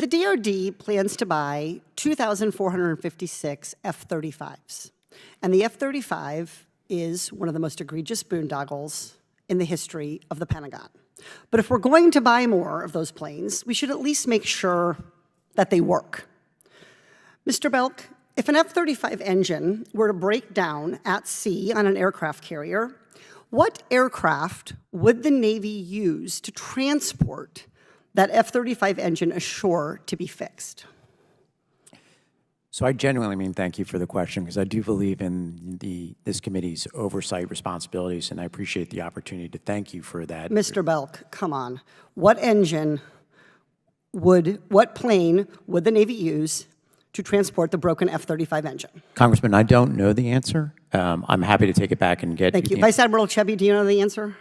The DOD plans to buy 2,456 F-35s. And the F-35 is one of the most egregious boondoggles in the history of the Pentagon. But if we're going to buy more of those planes, we should at least make sure that they work. Mr. Belk, if an F-35 engine were to break down at sea on an aircraft carrier, what aircraft would the Navy use to transport that F-35 engine ashore to be fixed? So I genuinely mean thank you for the question, because I do believe in this committee's oversight responsibilities, and I appreciate the opportunity to thank you for that. Mr. Belk, come on. What plane would the Navy use to transport the broken F-35 engine? Congressman, I don't know the answer. I'm happy to take it back and get Thank you. Vice Admiral Chebby, do you know the answer?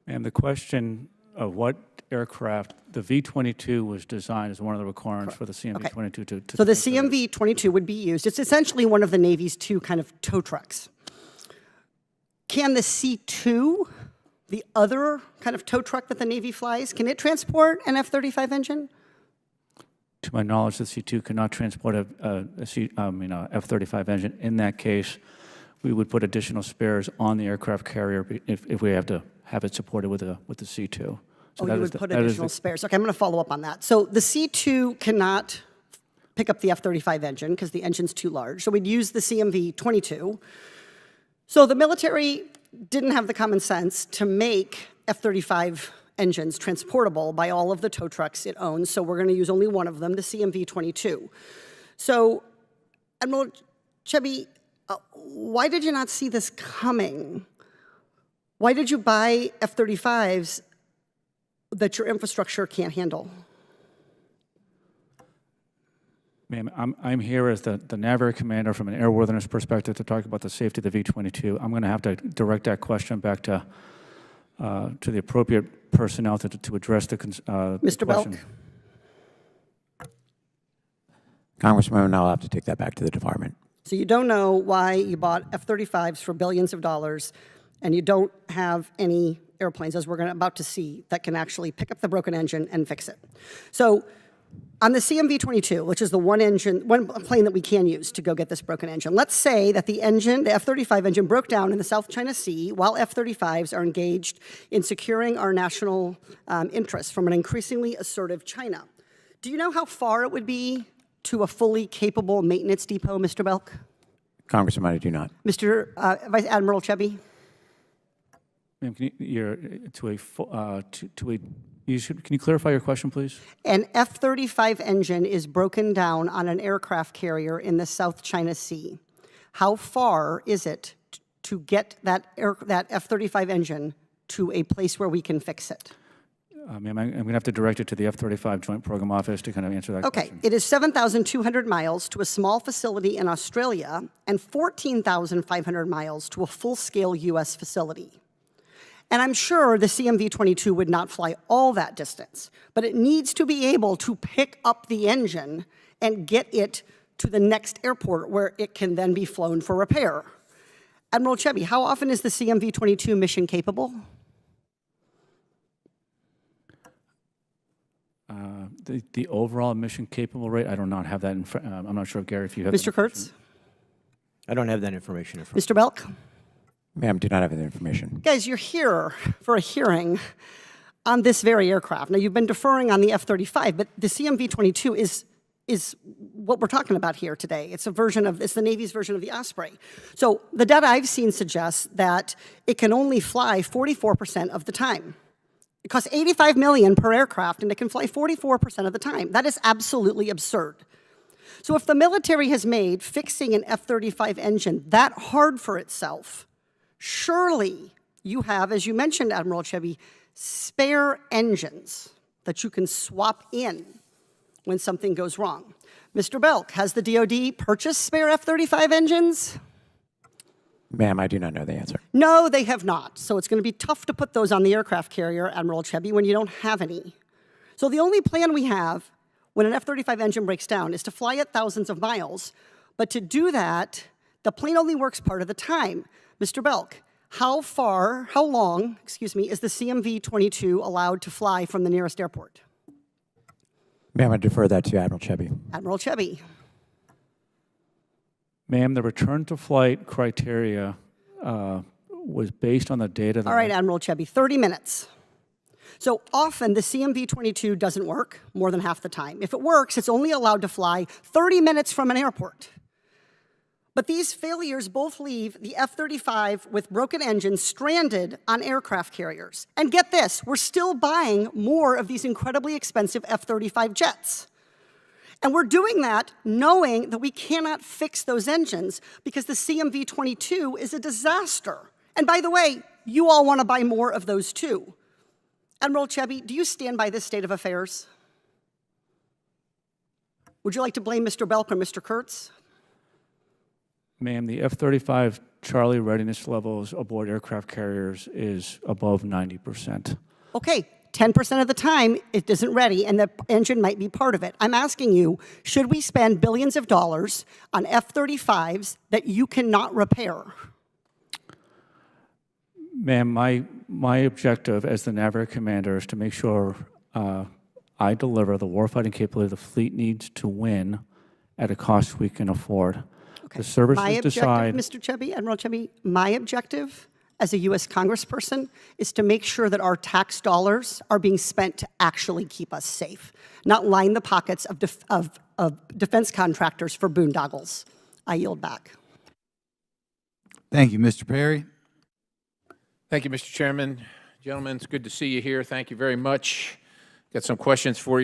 And the question of what aircraft, the V-22 was designed as one of the requirements for the CMV-22 to So the CMV-22 would be used. It's essentially one of the Navy's two kind of tow trucks. Can the C-2, the other kind of tow truck that the Navy flies, can it transport an F-35 engine? To my knowledge, the C-2 cannot transport a F-35 engine. In that case, we would put additional spares on the aircraft carrier if we have to have it supported with the C-2. So you would put additional spares. Okay, I'm going to follow up on that. So the C-2 cannot pick up the F-35 engine because the engine's too large. So we'd use the CMV-22. So the military didn't have the common sense to make F-35 engines transportable by all of the tow trucks it owns, so we're going to use only one of them, the CMV-22. So, Admiral Chebby, why did you not see this coming? Why did you buy F-35s that your infrastructure can't handle? Ma'am, I'm here as the Naval Commander from an airworthiness perspective to talk about the safety of the V-22. I'm going to have to direct that question back to the appropriate personnel to address the Mr. question. Belk? Congressman, I'll have to take that back to the department. So you don't know why you bought F-35s for billions of dollars, and you don't have any airplanes, as we're about to see, that can actually pick up the broken engine and fix it. So on the CMV-22, which is the one plane that we can use to go get this broken engine, let's say that the F-35 engine broke down in the South China Sea while F-35s are engaged in securing our national interests from an increasingly assertive China. Do you know how far it would be to a fully capable maintenance depot, Mr. Belk? Congressman, I do not. Mr. Vice Admiral Chebby? Ma'am, can you clarify your question, please? An F-35 engine is broken down on an aircraft carrier in the South China Sea. How far is it to get that F-35 engine to a place where we can fix it? Ma'am, I'm going to have to direct it to the F-35 Joint Program Office to kind of answer that question. Okay, it is 7,200 miles to a small facility in Australia and 14,500 miles to a full-scale U.S. facility. And I'm sure the CMV-22 would not fly all that distance, but it needs to be able to pick up the engine and get it to the next airport where it can then be flown for repair. Admiral Chebby, how often is the CMV-22 mission capable? The overall mission capable rate, I do not have that in front. I'm not sure, Gary, if you have Mr. Kurtz? I don't have that information in front. Mr. Belk? Ma'am, do not have that information. Guys, you're here for a hearing on this very aircraft. Now, you've been deferring on the F-35, but the CMV-22 is what we're talking about here today. It's the Navy's version of the Osprey. So the data I've seen suggests that it can only fly 44% of the time. It costs $85 million per aircraft, and it can fly 44% of the time. That is absolutely absurd. So if the military has made fixing an F-35 engine that hard for itself, surely you have, as you mentioned, Admiral Chebby, spare engines that you can swap in when something goes wrong. Mr. Belk, has the DOD purchased spare F-35 engines? Ma'am, I do not know the answer. No, they have not. So it's going to be tough to put those on the aircraft carrier, Admiral Chebby, when you don't have any. So the only plan we have when an F-35 engine breaks down is to fly it thousands of miles. But to do that, the plane only works part of the time. Mr. Belk, how long, is the CMV-22 allowed to fly from the nearest airport? Ma'am, I defer that to Admiral Chebby. Admiral Chebby. Ma'am, the return to flight criteria was based on the data that All right, Admiral Chebby, 30 minutes. So often the CMV-22 doesn't work more than half the time. If it works, it's only allowed to fly 30 minutes from an airport. But these failures both leave the F-35 with broken engines stranded on aircraft carriers. And get this, we're still buying more of these incredibly expensive F-35 jets. And we're doing that knowing that we cannot fix those engines because the CMV-22 is a disaster. And by the way, you all want to buy more of those too. Admiral Chebby, do you stand by this state of affairs? Would you like to blame Mr. Belk or Mr. Kurtz? Ma'am, the F-35 Charlie readiness levels aboard aircraft carriers is above 90%. Okay, 10% of the time it isn't ready and the engine might be part of it. I'm asking you, should we spend billions of dollars on F-35s that you cannot repair? Ma'am, my objective as the Navigator Commander is to make sure I deliver the warfighting capability the fleet needs to win at a cost we can afford. Okay. The services My objective, decide. Mr. Chebby, Admiral Chebby, my objective as a U.S. congressperson is to make sure that our tax dollars are being spent to actually keep us safe, not line the pockets of defense contractors for boondoggles. I yield back. Thank you, Mr. Perry. Thank you, Mr. Chairman. Gentlemen, it's good to see you here. Thank you very much. Got some questions for you.